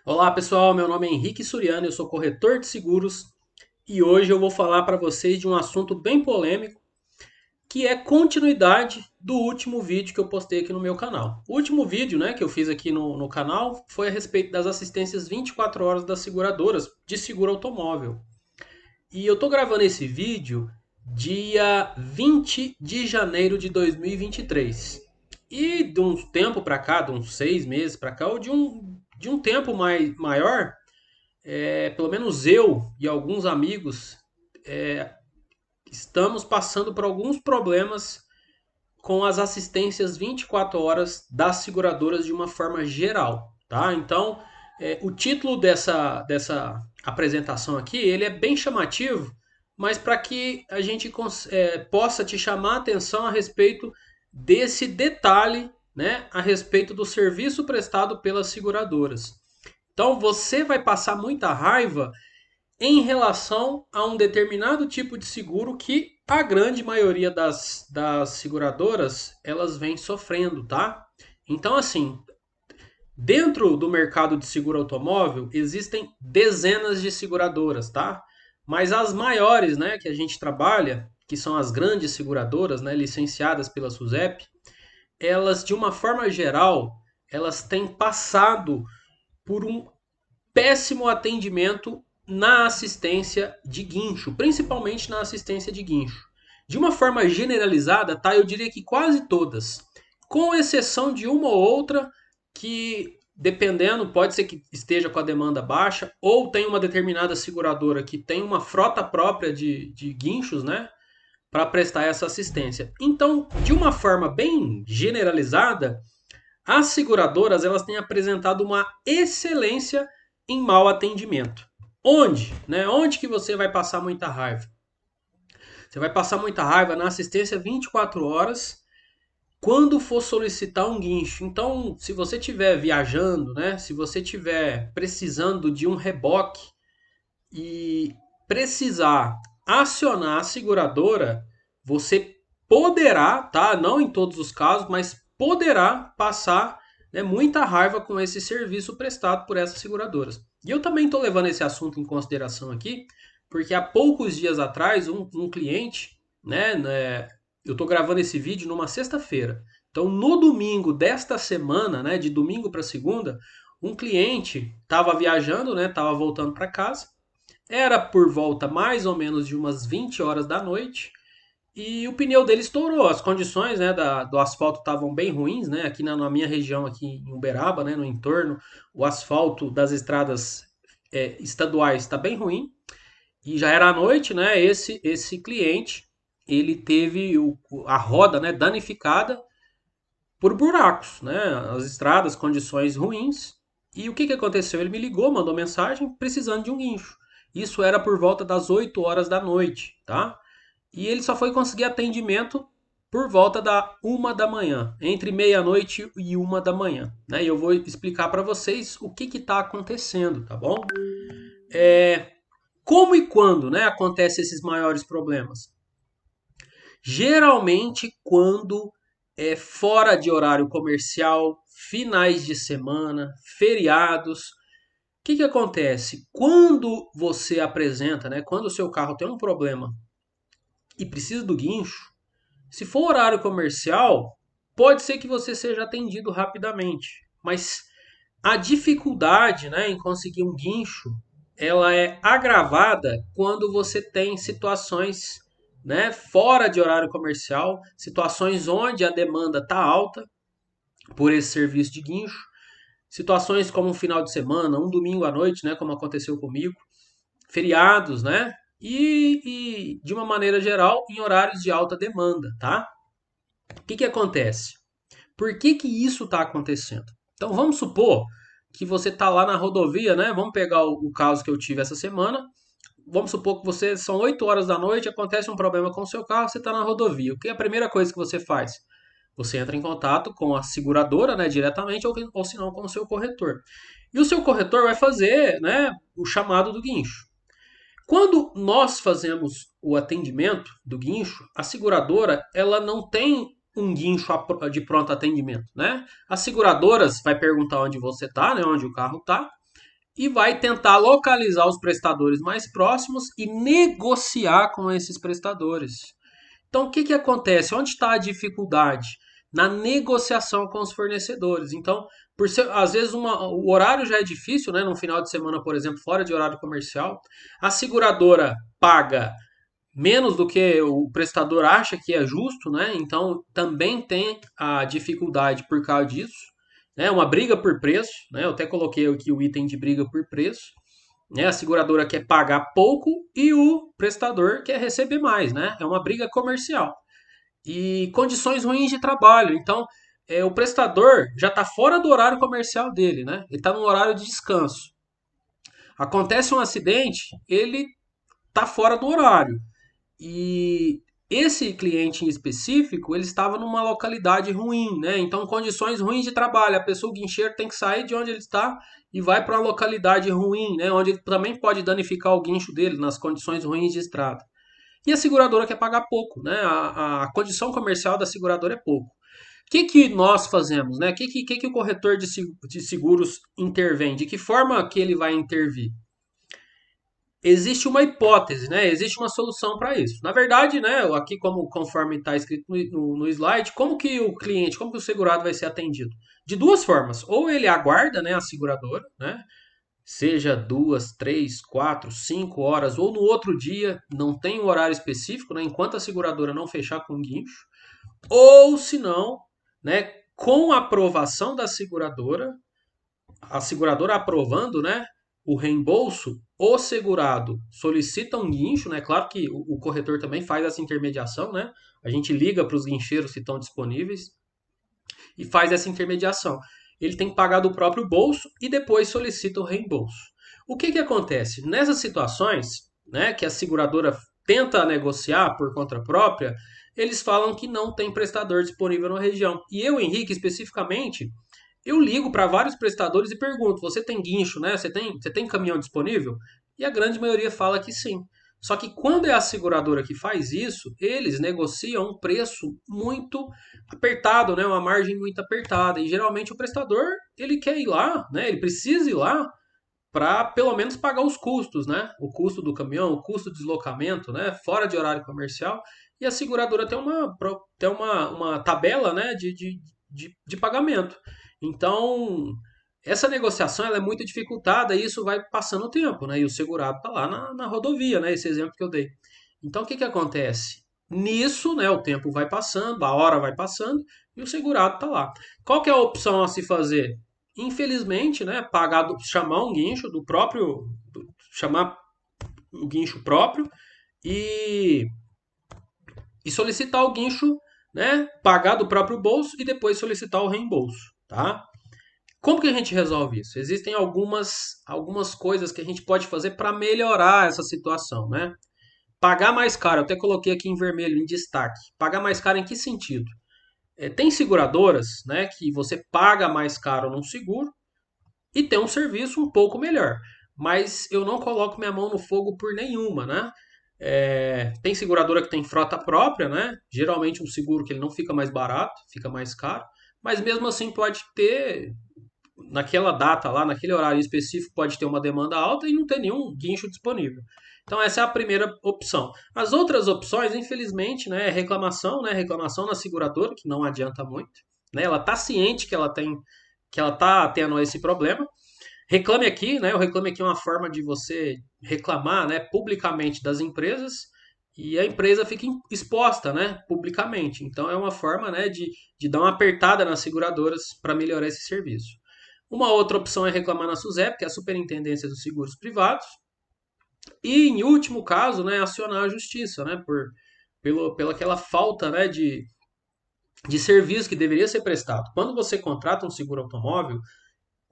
Olá pessoal, meu nome é Henrique Suriano, eu sou corretor de seguros e hoje eu vou falar para vocês de um assunto bem polêmico que é continuidade do último vídeo que eu postei aqui no meu canal. O último vídeo, que eu fiz aqui no canal foi a respeito das assistências 24 horas das seguradoras de seguro automóvel. E eu tô gravando esse vídeo dia 20 de janeiro de 2023. E de um tempo para cá, de uns 6 meses para cá, ou de um tempo maior, pelo menos eu e alguns amigos estamos passando por alguns problemas com as assistências 24 horas das seguradoras de uma forma geral, tá? Então, o título dessa apresentação aqui, ele é bem chamativo, mas para que a gente possa te chamar a atenção a respeito desse detalhe, né, a respeito do serviço prestado pelas seguradoras. Então, você vai passar muita raiva em relação a um determinado tipo de seguro que a grande maioria das seguradoras elas vem sofrendo, tá? Então, assim, dentro do mercado de seguro automóvel existem dezenas de seguradoras, tá? Mas as maiores, né, que a gente trabalha, que são as grandes seguradoras, né, licenciadas pela SUSEP, elas, de uma forma geral, elas têm passado por um péssimo atendimento na assistência de guincho, principalmente na assistência de guincho. De uma forma generalizada, tá? Eu diria que quase todas, com exceção de uma ou outra que, dependendo, pode ser que esteja com a demanda baixa ou tem uma determinada seguradora que tem uma frota própria de guinchos, né? Para prestar essa assistência. Então, de uma forma bem generalizada, as seguradoras elas têm apresentado uma excelência em mau atendimento. Onde? Né? Onde que você vai passar muita raiva? Você vai passar muita raiva na assistência 24 horas quando for solicitar um guincho. Então, se você estiver viajando, né? Se você estiver precisando de um reboque e precisar acionar a seguradora, você poderá, tá? Não em todos os casos, mas poderá passar, né, muita raiva com esse serviço prestado por essas seguradoras. E eu também estou levando esse assunto em consideração aqui, porque há poucos dias atrás um cliente, eu estou gravando esse vídeo numa sexta-feira. Então, no domingo desta semana, né, de domingo para segunda, um cliente estava viajando, né, estava voltando para casa. Era por volta mais ou menos de umas 20 horas da noite e o pneu dele estourou. As condições, né, do asfalto estavam bem ruins, né? Aqui na minha região, aqui em Uberaba, né, no entorno, o asfalto das estradas estaduais está bem ruim. E já era à noite, né? Esse cliente ele teve a roda, né, danificada por buracos, né? As estradas, condições ruins. E o que que aconteceu? Ele me ligou, mandou mensagem precisando de um guincho. Isso era por volta das 8 horas da noite, tá? E ele só foi conseguir atendimento por volta da 1 da manhã, entre meia-noite e 1 da manhã, né? E eu vou explicar para vocês o que está acontecendo, tá bom? Como e quando, né, acontecem esses maiores problemas? Geralmente quando é fora de horário comercial, finais de semana, feriados. O que que acontece? Quando você apresenta, né, quando o seu carro tem um problema e precisa do guincho, se for horário comercial, pode ser que você seja atendido rapidamente, mas a dificuldade, né, em conseguir um guincho, ela é agravada quando você tem situações, né, fora de horário comercial, situações onde a demanda está alta por esse serviço de guincho, situações como um final de semana, um domingo à noite, né, como aconteceu comigo, feriados, né, e de uma maneira geral em horários de alta demanda, tá? O que que acontece? Por que que isso está acontecendo? Então vamos supor que você está lá na rodovia, né? Vamos pegar o caso que eu tive essa semana. Vamos supor que você são 8 horas da noite, acontece um problema com o seu carro, você está na rodovia. O que é a primeira coisa que você faz? Você entra em contato com a seguradora, né, diretamente, ou se não com o seu corretor. E o seu corretor vai fazer, né, o chamado do guincho. Quando nós fazemos o atendimento do guincho, a seguradora ela não tem um guincho de pronto atendimento, né? As seguradoras vai perguntar onde você está, né, onde o carro está, e vai tentar localizar os prestadores mais próximos e negociar com esses prestadores. Então, o que, que acontece? Onde está a dificuldade? Na negociação com os fornecedores. Então, por ser, às vezes o horário já é difícil, né? No final de semana, por exemplo, fora de horário comercial, a seguradora paga menos do que o prestador acha que é justo, né? Então também tem a dificuldade por causa disso, né? Uma briga por preço, né? Eu até coloquei aqui o item de briga por preço, né? A seguradora quer pagar pouco e o prestador quer receber mais, né? É uma briga comercial. E condições ruins de trabalho. Então, o prestador já está fora do horário comercial dele, né? Ele está no horário de descanso. Acontece um acidente, ele está fora do horário. E esse cliente em específico, ele estava numa localidade ruim, né? Então, condições ruins de trabalho. A pessoa, o guincheiro, tem que sair de onde ele está e vai para uma localidade ruim, né? Onde ele também pode danificar o guincho dele nas condições ruins de estrada. E a seguradora quer pagar pouco, né? A condição comercial da seguradora é pouco. O que, que nós fazemos, né? Que o corretor de seguros intervém? De que forma que ele vai intervir? Existe uma hipótese, né? Existe uma solução para isso. Na verdade, né, aqui como conforme está escrito no slide, como que o cliente, como que o segurado vai ser atendido? De duas formas. Ou ele aguarda, né, a seguradora, né? Seja 2, 3, 4, 5 horas, ou no outro dia, não tem um horário específico, né? Enquanto a seguradora não fechar com o guincho. Ou se não, né, com a aprovação da seguradora, a seguradora aprovando, né, o reembolso, o segurado solicita um guincho, né? Claro que o corretor também faz essa intermediação, né? A gente liga para os guincheiros que estão disponíveis e faz essa intermediação. Ele tem que pagar do próprio bolso e depois solicita o reembolso. O que, que acontece? Nessas situações, né, que a seguradora tenta negociar por conta própria, eles falam que não tem prestador disponível na região. E eu, Henrique, especificamente, eu ligo para vários prestadores e pergunto: você tem guincho, né? Você tem caminhão disponível? E a grande maioria fala que sim. Só que quando é a seguradora que faz isso, eles negociam um preço muito apertado, né? Uma margem muito apertada. E geralmente o prestador ele quer ir lá, né? Ele precisa ir lá para pelo menos pagar os custos, né? O custo do caminhão, o custo do deslocamento, né? Fora de horário comercial. E a seguradora tem uma tabela, né? De pagamento. Então, essa negociação ela é muito dificultada e isso vai passando o tempo, né? E o segurado está lá na rodovia, né? Esse exemplo que eu dei. Então, o que, que acontece? Nisso, né, o tempo vai passando, a hora vai passando e o segurado está lá. Qual que é a opção a se fazer? Infelizmente, né, chamar um guincho do próprio, chamar um guincho próprio e, e solicitar o guincho, né, pagar do próprio bolso e depois solicitar o reembolso, tá? Como que a gente resolve isso? Existem algumas coisas que a gente pode fazer para melhorar essa situação, né? Pagar mais caro, eu até coloquei aqui em vermelho, em destaque. Pagar mais caro em que sentido? Tem seguradoras, né, que você paga mais caro num seguro e tem um serviço um pouco melhor. Mas eu não coloco minha mão no fogo por nenhuma, né? Tem seguradora que tem frota própria, né? Geralmente um seguro que ele não fica mais barato, fica mais caro. Mas mesmo assim pode ter naquela data lá, naquele horário específico, pode ter uma demanda alta e não ter nenhum guincho disponível. Então essa é a primeira opção. As outras opções, infelizmente, né, é reclamação, né, reclamação na seguradora, que não adianta muito. Né, ela está ciente que ela está tendo esse problema. Reclame aqui, né? O reclame aqui é uma forma de você reclamar, né, publicamente das empresas e a empresa fica exposta, né, publicamente. Então é uma forma, né, de dar uma apertada nas seguradoras para melhorar esse serviço. Uma outra opção é reclamar na SUSEP, que é a Superintendência dos Seguros Privados. E, em último caso, né, acionar a justiça, né, pela aquela falta, né, de serviço que deveria ser prestado. Quando você contrata um seguro automóvel,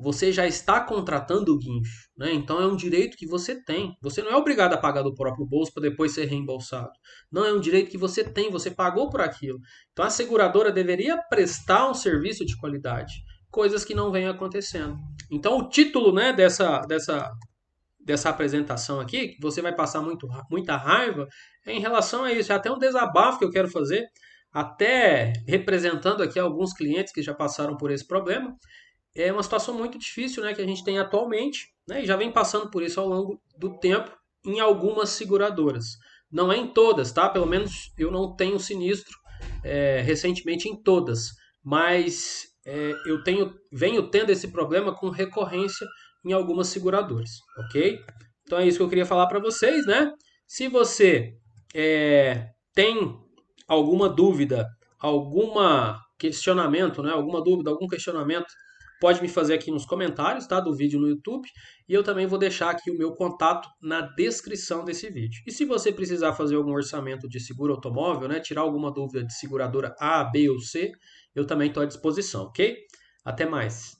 você já está contratando o guincho, né? Então é um direito que você tem. Você não é obrigado a pagar do próprio bolso para depois ser reembolsado. Não é um direito que você tem, você pagou por aquilo. Então a seguradora deveria prestar um serviço de qualidade, coisas que não vêm acontecendo. Então o título, né, dessa apresentação aqui, que você vai passar muita raiva, é em relação a isso. É até um desabafo que eu quero fazer, até representando aqui alguns clientes que já passaram por esse problema. é uma situação muito difícil, né, que a gente tem atualmente, né, e já vem passando por isso ao longo do tempo em algumas seguradoras. Não é em todas, tá? Pelo menos eu não tenho sinistro recentemente em todas, mas venho tendo esse problema com recorrência em algumas seguradoras, ok? Então é isso que eu queria falar para vocês, né? Se você tem alguma dúvida, alguma questionamento, né? Alguma dúvida, algum questionamento, pode me fazer aqui nos comentários, tá? Do vídeo no YouTube. E eu também vou deixar aqui o meu contato na descrição desse vídeo. E se você precisar fazer algum orçamento de seguro automóvel, né? Tirar alguma dúvida de seguradora A, B ou C, eu também estou à disposição, ok? Até mais.